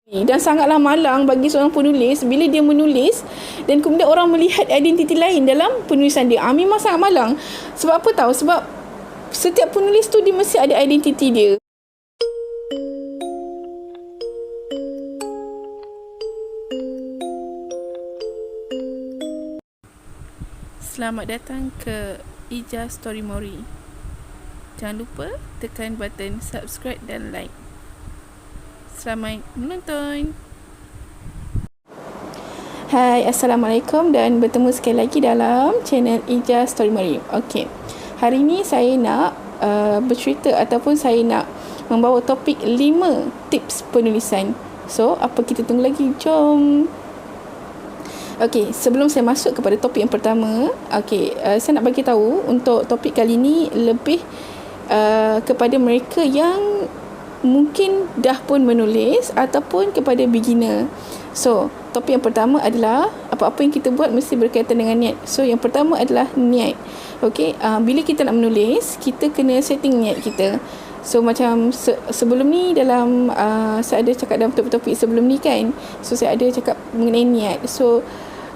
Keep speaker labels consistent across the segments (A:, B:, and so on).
A: Dan sangatlah malang bagi seorang penulis bila dia menulis dan kemudian orang melihat identiti lain dalam penulisan dia. Memang sangat malang. Sebab apa tahu? Sebab setiap penulis tu dia mesti ada identiti dia. Selamat datang ke Ija Story Mori. Jangan lupa tekan button subscribe dan like. Selamat menonton. Hai, Assalamualaikum dan bertemu sekali lagi dalam channel Ija Story Mori. Okey. Hari ini saya nak bercerita ataupun saya nak membawa topik 5 tips penulisan. So, apa kita tunggu lagi? Jom. Okey, sebelum saya masuk kepada topik yang pertama, saya nak bagi tahu untuk topik kali ini lebih kepada mereka yang mungkin dah pun menulis ataupun kepada beginner. So, topik yang pertama adalah apa-apa yang kita buat mesti berkaitan dengan niat. So, yang pertama adalah niat. Okey, bila kita nak menulis, kita kena setting niat kita. So, macam sebelum ni dalam saya ada cakap dalam topik-topik sebelum ni kan. So, saya ada cakap mengenai niat. So,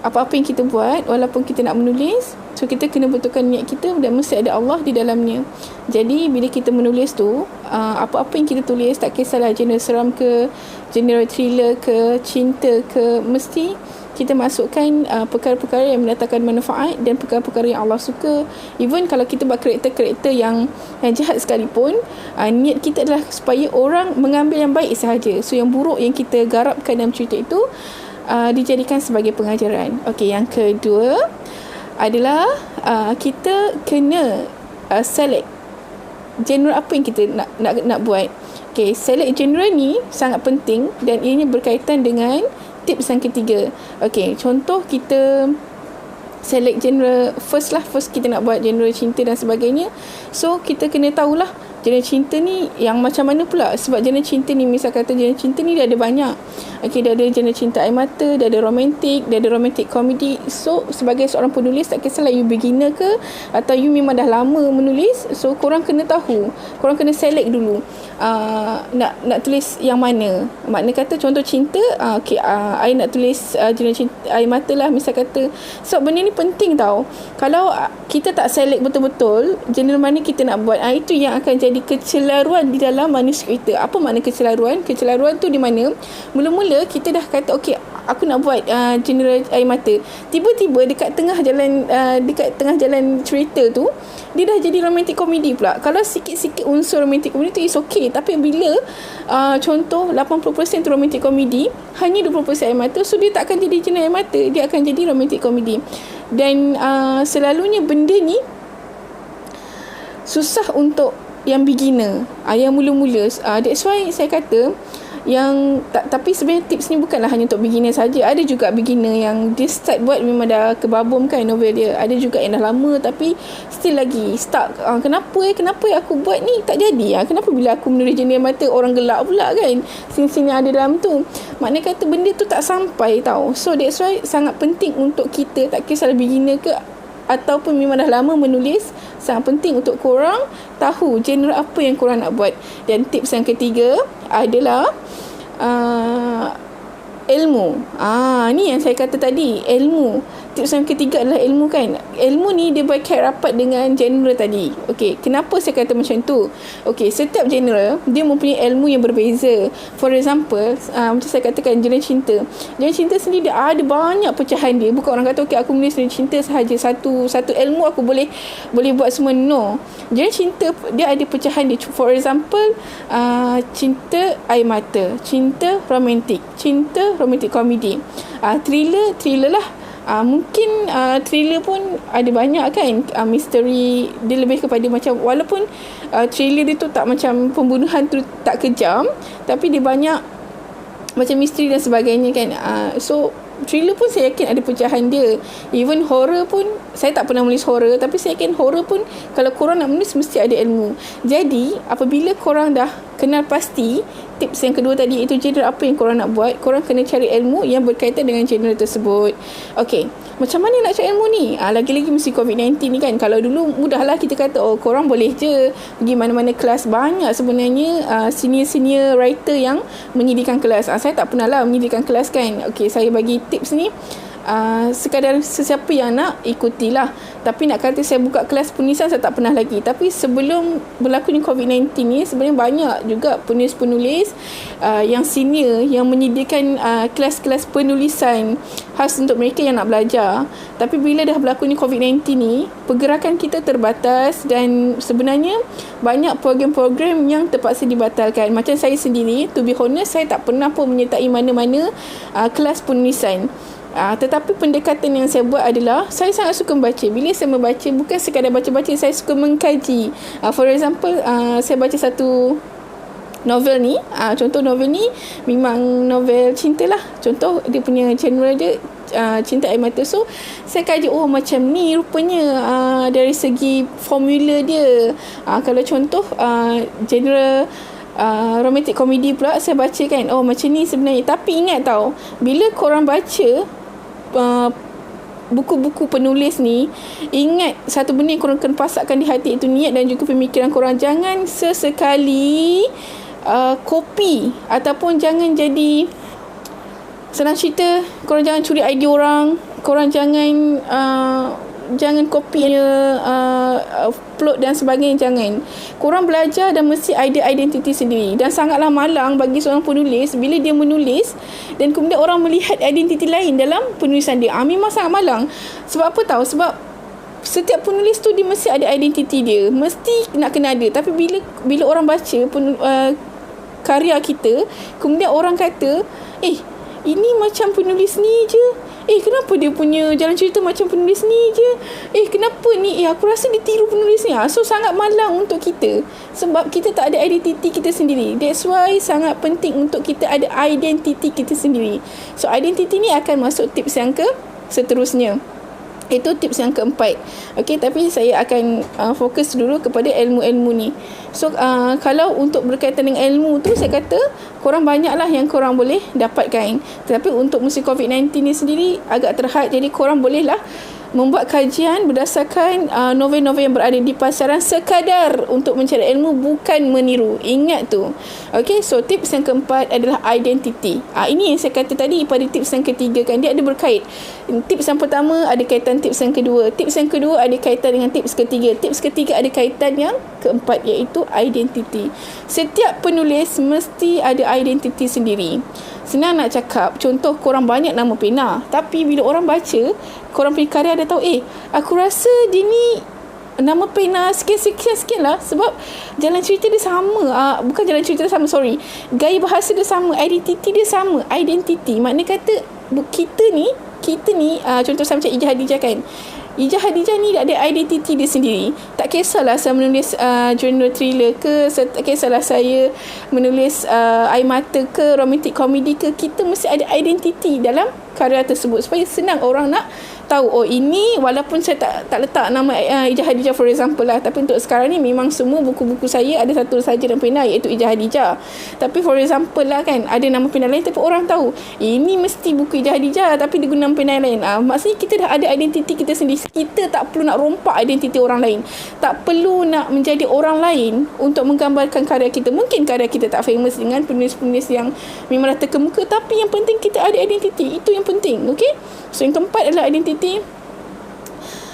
A: apa-apa yang kita buat, walaupun kita nak menulis, so kita kena betulkan niat kita dan mesti ada Allah di dalamnya. Jadi bila kita menulis tu, apa-apa yang kita tulis, tak kisahlah genre seram ke, genre thriller ke, cinta ke, mesti kita masukkan perkara-perkara yang mendatangkan manfaat dan perkara-perkara yang Allah suka. Even kalau kita buat karakter-karakter yang jahat sekalipun, niat kita adalah supaya orang mengambil yang baik sahaja. So yang buruk yang kita garapkan dalam cerita itu dijadikan sebagai pengajaran. Okey, yang kedua adalah kita kena select genre apa yang kita nak buat. Okey, select genre ni sangat penting dan ianya berkaitan dengan tips yang ketiga. Okey, contoh kita select genre first kita nak buat genre cinta dan sebagainya. So kita kena tahulah genre cinta ni yang macam mana pula. Sebab genre cinta ni, misal kata genre cinta ni dia ada banyak. Okey, dia ada genre cinta air mata, dia ada romantik, dia ada romantik komedi. So sebagai seorang penulis, tak kisahlah you beginner ke atau you memang dah lama menulis, so korang kena tahu, korang kena select dulu nak tulis yang mana. Makna kata contoh cinta, I nak tulis genre cinta air mata lah misal kata. So benda ni penting tau. Kalau kita tak select betul-betul genre mana kita nak buat, itu yang akan jadi kecelaruan di dalam manuskrip kita. Apa makna kecelaruan? Kecelaruan tu di mana mula-mula kita dah kata okey, aku nak buat genre air mata. Tiba-tiba dekat tengah jalan cerita tu dia dah jadi romantik komedi pula. Kalau sikit-sikit unsur romantik komedi tu is okay, tapi bila contoh 80% tu romantik komedi, hanya 20% air mata, so dia tak akan jadi genre air mata, dia akan jadi romantik komedi. Dan selalunya benda ni susah untuk yang beginner, yang mula-mula. That's why saya kata yang tapi sebenarnya tips ni bukanlah hanya untuk beginner saja. Ada juga beginner yang dia start buat memang dah kebabum kan novel dia. Ada juga yang dah lama tapi still lagi stuck. Kenapa aku buat ni tak jadi? Kenapa bila aku menulis genre mata orang gelak pula kan? Scene-scene yang ada dalam tu. Maknanya kata benda tu tak sampai tau. So that's why sangat penting untuk kita, tak kisahlah beginner ke ataupun memang dah lama menulis, sangat penting untuk korang tahu genre apa yang korang nak buat. Dan tips yang ketiga adalah ilmu. Ni yang saya kata tadi, ilmu. Tips yang ketiga adalah ilmu kan. Ilmu ni dia berkait rapat dengan genre tadi. Okey, kenapa saya kata macam tu? Okey, setiap genre dia mempunyai ilmu yang berbeza. For example, macam saya katakan genre cinta. Genre cinta sendiri dia ada banyak pecahan dia. Bukan orang kata okey aku menulis genre cinta sahaja satu ilmu aku boleh buat semua. No. Genre cinta dia ada pecahan dia. For example, cinta air mata, cinta romantik, cinta romantik komedi. Thriller lah. Mungkin thriller pun ada banyak kan. Misteri dia lebih kepada macam, walaupun thriller dia tu tak macam pembunuhan tu tak kejam, tapi dia banyak macam misteri dan sebagainya kan. So thriller pun saya yakin ada pecahan dia. Even horror pun, saya tak pernah menulis horror, tapi saya yakin horror pun kalau korang nak menulis mesti ada ilmu. Jadi apabila korang dah kenal pasti tips yang kedua tadi, itu genre apa yang korang nak buat, korang kena cari ilmu yang berkaitan dengan genre tersebut. Okey, macam mana nak cari ilmu ni? Lagi-lagi mesti COVID-19 ni kan. Kalau dulu mudahlah kita kata, oh korang boleh je pergi mana-mana kelas. Banyak sebenarnya senior-senior writer yang menyediakan kelas. Saya tak pernah lah menyediakan kelas kan. Okey, saya bagi tips ni sekadar sesiapa yang nak ikutilah. Tapi nak kata saya buka kelas penulisan, saya tak pernah lagi. Tapi sebelum berlakunya COVID-19 ni, sebenarnya banyak juga penulis-penulis yang senior yang menyediakan kelas-kelas penulisan khas untuk mereka yang nak belajar. Tapi bila dah berlakunya COVID-19 ni, pergerakan kita terbatas dan sebenarnya banyak program-program yang terpaksa dibatalkan. Macam saya sendiri, to be honest, saya tak pernah pun menyertai mana-mana kelas penulisan. Tetapi pendekatan yang saya buat adalah saya sangat suka membaca. Bila saya membaca, bukan sekadar baca-baca, saya suka mengkaji. For example, saya baca satu novel ni, contoh novel ni memang novel cinta lah. Contoh dia punya genre dia Cinta Air Mata. So saya kaji, oh macam ni rupanya dari segi formula dia. Kalau contoh genre romantic comedy pula, saya baca kan, oh macam ni sebenarnya. Tapi ingat tau, bila korang baca buku-buku penulis ni, ingat satu benda yang korang kena pasakkan di hati, itu niat dan juga pemikiran korang. Jangan sesekali copy ataupun jangan jadi, senang cerita, korang jangan curi idea orang, korang jangan copy plot dan sebagainya. Jangan. Korang belajar dan mesti ada identiti sendiri. Dan sangatlah malang bagi seorang penulis bila dia menulis dan kemudian orang melihat identiti lain dalam penulisan dia. Memang sangat malang. Sebab apa tahu? Sebab setiap penulis tu dia mesti ada identiti dia. Mesti nak kena ada. Tapi bila orang baca karya kita, kemudian orang kata, ini macam penulis ni je. Kenapa dia punya jalan cerita macam penulis ni je? Kenapa ni? Aku rasa dia tiru penulis ni. So sangat malang untuk kita. Sebab kita tak ada identiti kita sendiri. That's why sangat penting untuk kita ada identiti kita sendiri. So identiti ni akan masuk tips yang seterusnya. Itu tips yang keempat. Okey, tapi saya akan fokus dulu kepada ilmu-ilmu ni. So kalau untuk berkaitan dengan ilmu tu, saya kata korang banyaklah yang korang boleh dapatkan. Tetapi untuk musim COVID-19 ni sendiri agak terhad. Jadi korang bolehlah membuat kajian berdasarkan novel-novel yang berada di pasaran sekadar untuk mencari ilmu, bukan meniru. Ingat tu. Okey, so tips yang keempat adalah identiti. Ini yang saya kata tadi pada tips yang ketiga kan, dia ada berkait. Tips yang pertama ada kaitan tips yang kedua. Tips yang kedua ada kaitan dengan tips ketiga. Tips ketiga ada kaitan yang keempat, iaitu identiti. Setiap penulis mesti ada identiti sendiri. Senang nak cakap, contoh korang banyak nama pena, tapi bila orang baca korang punya karya, ada tahu, aku rasa dia ni nama pena sekian lah, sebab jalan cerita dia sama. Bukan jalan cerita dia sama, gaya bahasa dia sama, identiti dia sama. Identiti makna kata kita ni contoh saya macam Ija Hadijah kan. Ija Hadijah ni ada identiti dia sendiri. Tak kisahlah saya menulis genre thriller ke, tak kisahlah saya menulis air mata ke, romantic comedy ke, kita mesti ada identiti dalam karya tersebut supaya senang orang nak tahu, oh ini walaupun saya tak letak nama Ija Hadijah for example lah, tapi untuk sekarang ni memang semua buku-buku saya ada satu saja nama pena, iaitu Ija Hadijah. Tapi for example lah kan, ada nama pena lain tapi orang tahu ini mesti buku Ija Hadijah tapi dia guna nama pena lain. Maksudnya kita dah ada identiti kita sendiri. Kita tak perlu nak rompak identiti orang lain, tak perlu nak menjadi orang lain untuk menggambarkan karya kita. Mungkin karya kita tak famous dengan penulis-penulis yang memang dah terkemuka, tapi yang penting kita ada identiti. Itu yang penting. Okay, so yang keempat adalah identiti.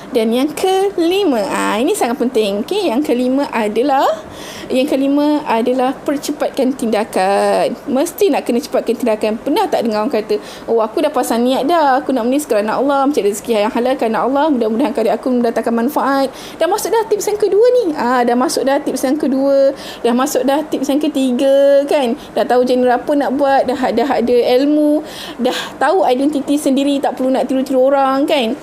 A: Dan yang kelima, ini sangat penting. Okay, yang kelima adalah percepatkan tindakan. Mesti nak kena cepatkan tindakan. Pernah tak dengar orang kata, oh aku dah pasang niat dah, aku nak menulis kerana Allah, mencari rezeki yang halal kerana Allah, mudah-mudahan karya aku mendatangkan manfaat. Dah masuk dah tips yang kedua ni. Dah masuk dah tips yang kedua, dah masuk dah tips yang ketiga kan. Dah tahu genre apa nak buat, dah ada ilmu, dah tahu identiti sendiri, tak perlu nak tiru-tiru orang kan.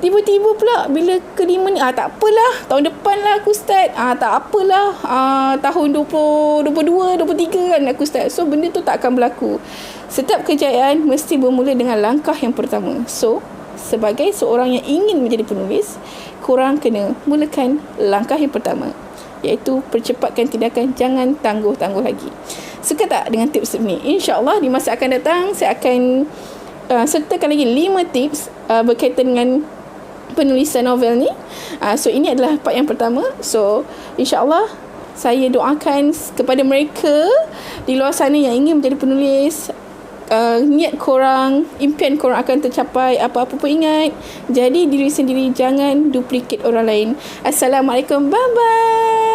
A: Tiba-tiba pula bila kelima ni, tak apalah, tahun depan lah aku start. Tak apalah, tahun 2022, 23 kan aku start. So, benda tu tak akan berlaku. Setiap kejayaan mesti bermula dengan langkah yang pertama. So, sebagai seorang yang ingin menjadi penulis, korang kena mulakan langkah yang pertama, iaitu percepatkan tindakan, jangan tangguh-tangguh lagi. Suka tak dengan tips ni? InsyaAllah di masa akan datang saya akan sertakan lagi 5 tips berkaitan dengan penulisan novel ni. So ini adalah part yang pertama. So insyaAllah saya doakan kepada mereka di luar sana yang ingin menjadi penulis, niat korang, impian korang akan tercapai. Apa-apa pun ingat, jadi diri sendiri, jangan duplicate orang lain. Assalamualaikum, bye bye.